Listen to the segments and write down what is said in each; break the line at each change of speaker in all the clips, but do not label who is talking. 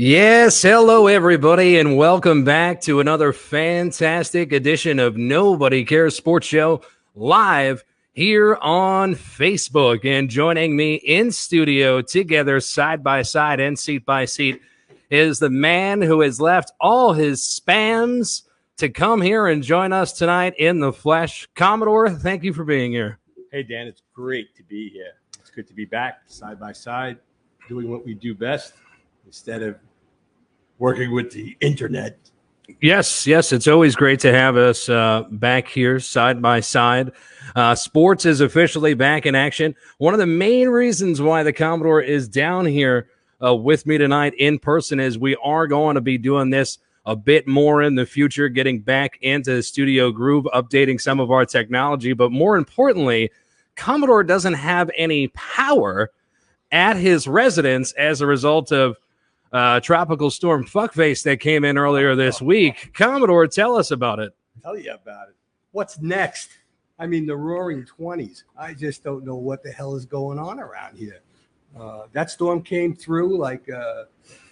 Yes, hello everybody, and welcome back to another fantastic edition of Nobody Cares Sports Show live here on Facebook. And joining me in studio together, side by side and seat by seat, is the man who has left all his spams to come here and join us tonight in the flesh. Commodore, thank you for being here.
Hey, Dan, it's great to be here. It's good to be back side by side, doing what we do best instead of working with the internet.
Yes, it's always great to have us back here side by side. Sports is officially back in action. One of the main reasons why the Commodore is down here with me tonight in person is we are going to be doing this a bit more in the future, getting back into the studio groove, updating some of our technology. But more importantly, Commodore doesn't have any power at his residence as a result of Tropical Storm Fuckface that came in earlier this week. Commodore, tell us about it.
Tell you about it. What's next? I mean, the roaring 20s. I just don't know what the hell is going on around here. That storm came through like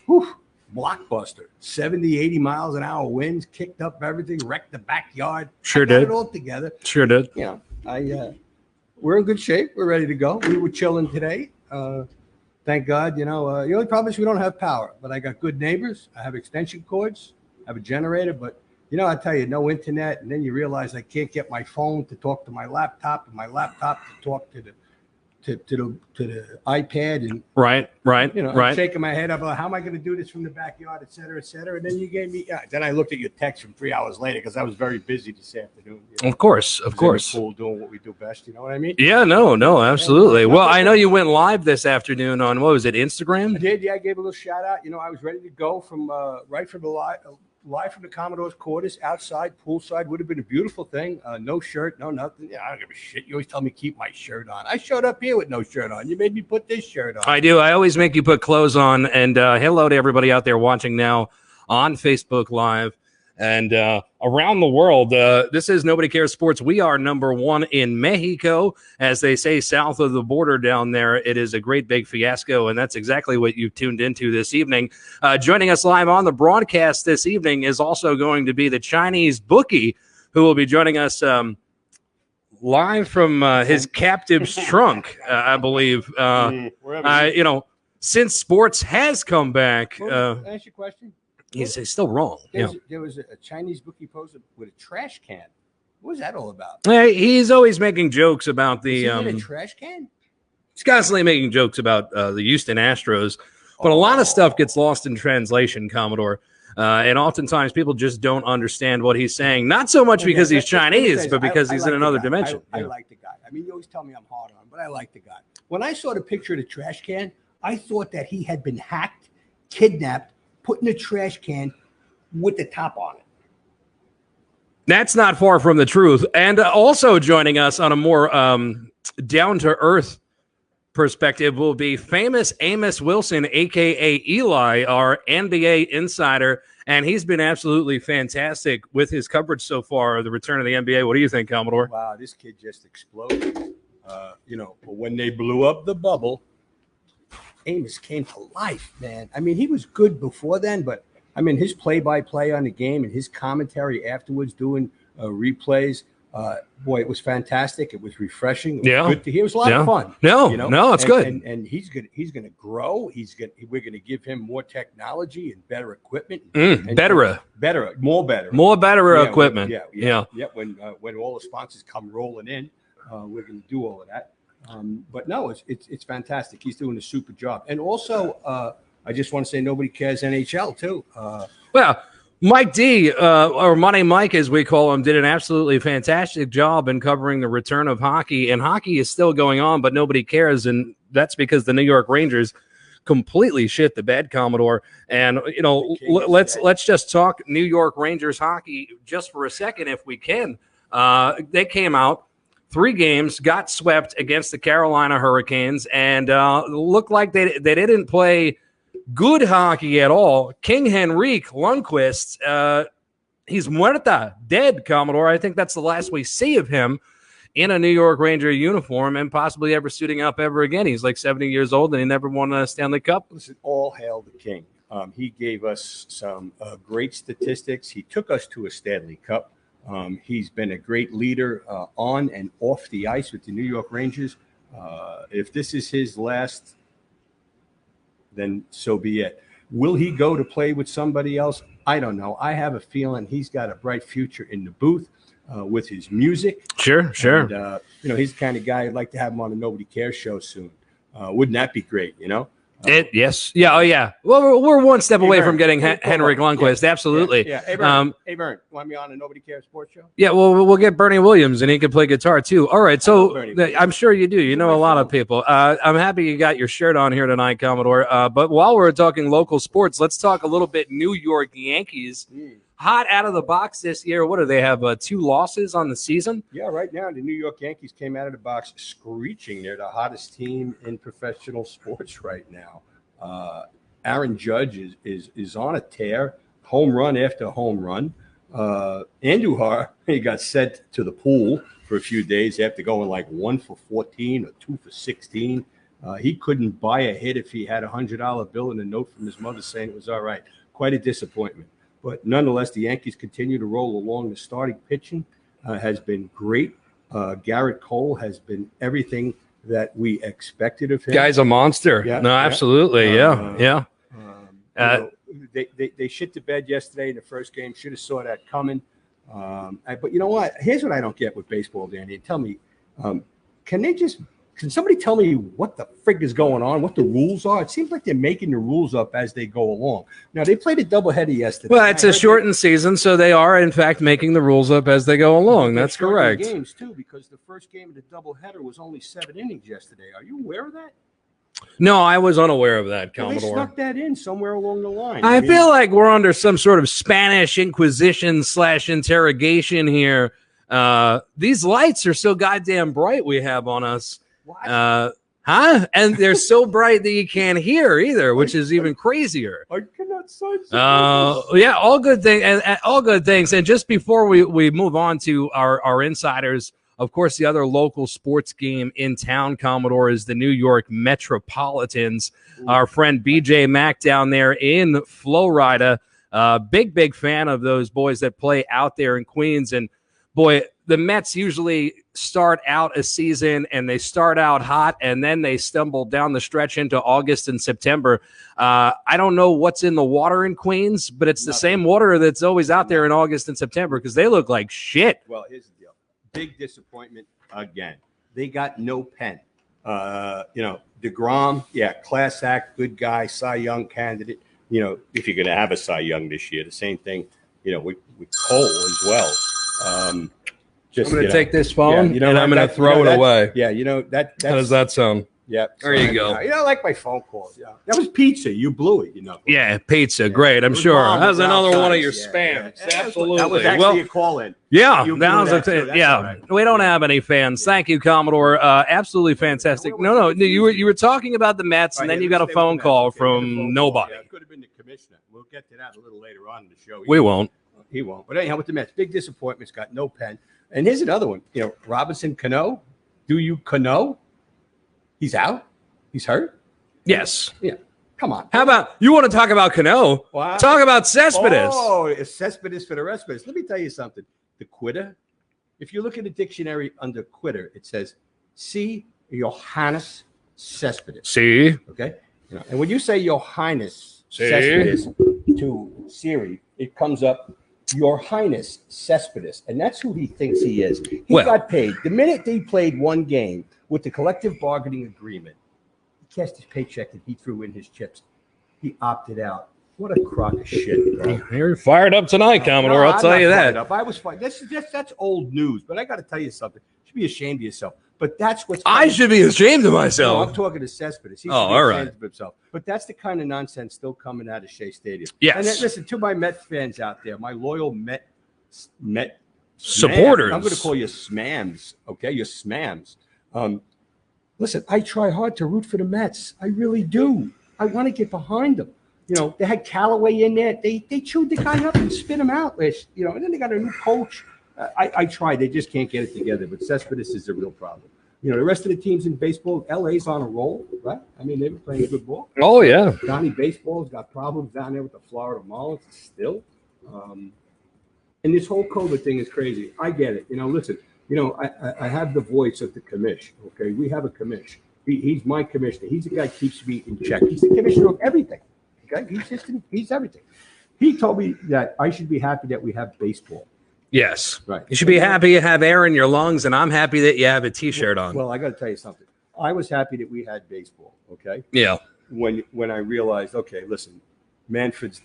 blockbuster. 70, 80 miles an hour winds, kicked up everything, wrecked the backyard.
Sure
got
did.
it all together.
Sure did.
You know, we're in good shape. We're ready to go. We were chilling today. Thank God, the only problem is we don't have power, but I got good neighbors. I have extension cords, I have a generator, but I tell you, no internet. And then you realize I can't get my phone to talk to my laptop and my laptop to talk to the iPad. And
right.
I'm shaking my head up. How am I going to do this from the backyard, et cetera, et cetera? And then you gave me, then I looked at your text from 3 hours later because I was very busy this afternoon.
Of course.
In the pool doing what we do best. You know what I mean?
Yeah, no, absolutely. Well, I know you went live this afternoon on, what was it, Instagram?
I did, yeah. I gave a little shout out. I was ready to go from right from the live from the Commodore's quarters, outside, poolside. Would have been a beautiful thing. No shirt, no nothing. I don't give a shit. You always tell me keep my shirt on. I showed up here with no shirt on. You made me put this shirt on.
I do. I always make you put clothes on. And hello to everybody out there watching now on Facebook Live and around the world. This is Nobody Cares Sports. We are number one in Mexico. As they say, south of the border down there, it is a great big fiasco, and that's exactly what you've tuned into this evening. Joining us live on the broadcast this evening is also going to be the Chinese bookie, who will be joining us live from his captive's trunk, I believe. Since sports has come back.
Can I ask you a question?
He's still wrong.
There was a Chinese bookie posted with a trash can. What was that all about?
He's always making jokes about the.
Is he in a trash can?
He's constantly making jokes about the Houston Astros, but a lot of stuff gets lost in translation, Commodore. And oftentimes people just don't understand what he's saying. Not so much because he's Chinese, but because he's in another dimension.
I like the guy. I mean, you always tell me I'm hard on him, but I like the guy. When I saw the picture of the trash can, I thought that he had been hacked, kidnapped, put in a trash can with the top on it.
That's not far from the truth. And also joining us on a more down-to-earth perspective will be famous Amos Wilson, a.k.a. Eli, our NBA insider. And he's been absolutely fantastic with his coverage so far of the return of the NBA. What do you think, Commodore?
Wow, this kid just exploded. But when they blew up the bubble, Amos came to life, man. I mean, he was good before then, but I mean, his play-by-play on the game and his commentary afterwards doing replays, boy, it was fantastic. It was refreshing. It was good to hear. It was a lot of fun.
No, it's good.
And he's gonna grow. We're gonna give him more technology and better equipment.
More better equipment.
When all the sponsors come rolling in, we're gonna do all of that. But no, it's fantastic. He's doing a super job. And also, I just want to say nobody cares NHL too.
Mike D, or Money Mike as we call him, did an absolutely fantastic job in covering the return of hockey. And hockey is still going on, but nobody cares. And that's because the New York Rangers completely shit the bed, Commodore. And, let's just talk New York Rangers hockey just for a second if we can. They came out 3 games, got swept against the Carolina Hurricanes, and looked like they didn't play good hockey at all. King Henrique Lundqvist, he's muerta, dead, Commodore. I think that's the last we see of him in a New York Ranger uniform and possibly ever suiting up ever again. He's like 70 years old and he never won a Stanley Cup.
Listen, all hail the king. He gave us some great statistics. He took us to a Stanley Cup. He's been a great leader on and off the ice with the New York Rangers. If this is his last, then so be it. Will he go to play with somebody else? I don't know. I have a feeling he's got a bright future in the booth with his music.
Sure.
And, he's the kind of guy I'd like to have him on a Nobody Cares show soon. Wouldn't that be great,
Yes. Yeah. Oh, yeah. Well, we're one step away from getting Henrik Lundqvist.
Yeah.
Absolutely.
Yeah. Hey, Vern, want me on a Nobody Cares sports show?
Yeah. Well, we'll get Bernie Williams, and he can play guitar too. All right. So I'm sure you do. You know a lot of people. I'm happy you got your shirt on here tonight, Commodore. But while we're talking local sports, let's talk a little bit New York Yankees. Hot out of the box this year. What do they have? 2 losses on the season?
Yeah, right now the New York Yankees came out of the box screeching. They're the hottest team in professional sports right now. Aaron Judge is on a tear, home run after home run. Andujar, he got sent to the pool for a few days after going like 1 for 14 or 2 for 16. He couldn't buy a hit if he had a $100 bill and a note from his mother saying it was all right. Quite a disappointment. But nonetheless, the Yankees continue to roll along. The starting pitching has been great. Garrett Cole has been everything that we expected of him.
Guy's a monster.
Yeah,
no, absolutely. Yeah.
They shit the bed yesterday in the first game. Should have saw that coming. But you know what? Here's what I don't get with baseball, Danny. Tell me, can somebody tell me what the frig is going on, what the rules are? It seems like they're making the rules up as they go along. Now, they played a doubleheader yesterday.
Well, it's a shortened season, so they are, in fact, making the rules up as they go along. That's correct.
Games, too, because the first game of the doubleheader was only 7 innings yesterday. Are you aware of that?
No, I was unaware of that, Commodore.
Well, they snuck that in somewhere along the line.
I feel like we're under some sort of Spanish Inquisition / interrogation here. These lights are so goddamn bright we have on us. And they're so bright that you can't hear either, which is even crazier.
I cannot sign.
Yeah, all good things and all good things. And just before we move on to our insiders, of course, the other local sports game in town, Commodore, is the New York Metropolitans. Our friend BJ Mack down there in Florida, big fan of those boys that play out there in Queens. And boy, the Mets usually start out a season and they start out hot and then they stumble down the stretch into August and September. I don't know what's in the water in Queens, but it's the same water that's always out there in August and September because they look like shit.
Well, here's the deal. Big disappointment again. They got no pen. DeGrom, class act, good guy, Cy Young candidate. If you're going to have a Cy Young this year, the same thing, with Cole as well.
I'm going to take this phone and I'm going to throw it away.
Yeah, how
does that sound?
Yeah.
There you go.
I like my phone calls. Yeah. That was pizza. You blew it,
Yeah, pizza. Great. I'm sure. That was another one of your spams. Absolutely.
That was actually a call in.
Yeah. That was a thing. Yeah. Right. We don't have any fans. Thank you, Commodore. Absolutely fantastic. No. You were talking about the Mets and then you got a phone call from nobody.
Yeah, it could have been the commissioner. We'll get to that a little later on in the show.
We won't.
He won't. But anyhow, with the Mets, big disappointments, got no pen. And here's another one. Robinson Cano. Do you Cano? He's out. He's hurt.
Yes.
Yeah. Come on.
How about you want to talk about Cano?
What?
Talk about Cespedes.
Oh, it's Cespedes for the rest of us. Let me tell you something. The quitter. If you look at the dictionary under quitter, it says C. Johannes Cespedes.
See.
Okay. And when you say Johannes Cespedes to Siri, it comes up. Your Highness Cespedes, and that's who he thinks he is. He got paid. The minute they played one game with the collective bargaining agreement, he cashed his paycheck and he threw in his chips. He opted out. What a crock of shit, bro.
You're fired up tonight, Commodore. I'll tell you that.
I was fired. That's old news, but I got to tell you something. You should be ashamed of yourself. But that's what's.
I should be ashamed of myself.
No, I'm talking to Cespedes. He should be ashamed of himself. But that's the kind of nonsense still coming out of Shea Stadium.
Yes.
And then, listen to my Met fans out there, my loyal Met
supporters.
I'm going to call you SMAMs. Okay, you're SMAMs. Listen, I try hard to root for the Mets. I really do. I want to get behind them. They had Callaway in there. They chewed the guy up and spit him out and then they got a new coach. I tried. They just can't get it together. But Cespedes is a real problem. You know, the rest of the teams in baseball, LA's on a roll, right? I mean, they've been playing good ball.
Oh, yeah.
Johnny Baseball's got problems down there with the Florida Marlins still. And this whole COVID thing is crazy. I get it. You know, listen, you know, I have the voice of the commish, okay? We have a commish. He's my commissioner. He's the guy who keeps me in check. He's the commissioner of everything, okay? He's everything. He told me that I should be happy that we have baseball.
Yes.
Right.
You should be happy you have air in your lungs, and I'm happy that you have a T-shirt on.
Well, I got to tell you something. I was happy that we had baseball, okay?
Yeah.
When I realized, okay, listen, Manfred's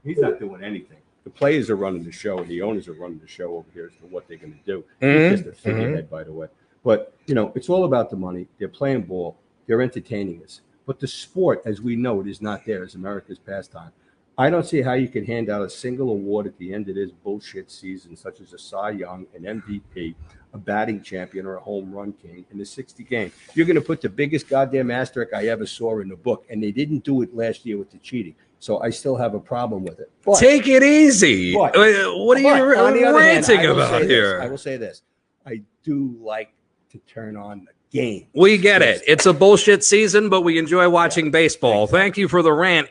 he's not doing anything. The players are running the show, and the owners are running the show over here as to what they're going to do. He's just a figurehead, by the way. But, you know, it's all about the money. They're playing ball. They're entertaining us. But the sport, as we know it, is not there as America's pastime. I don't see how you can hand out a single award at the end of this bullshit season, such as a Cy Young, an MVP, a batting champion, or a home run king in the 60 game. You're going to put the biggest goddamn asterisk I ever saw in the book, and they didn't do it last year with the cheating. So I still have a problem with it.
But, take it easy. What are you ranting about here?
I will say this. I do like to turn on the game.
We get it. It's a bullshit season, but we enjoy watching baseball. Thank you for the rant.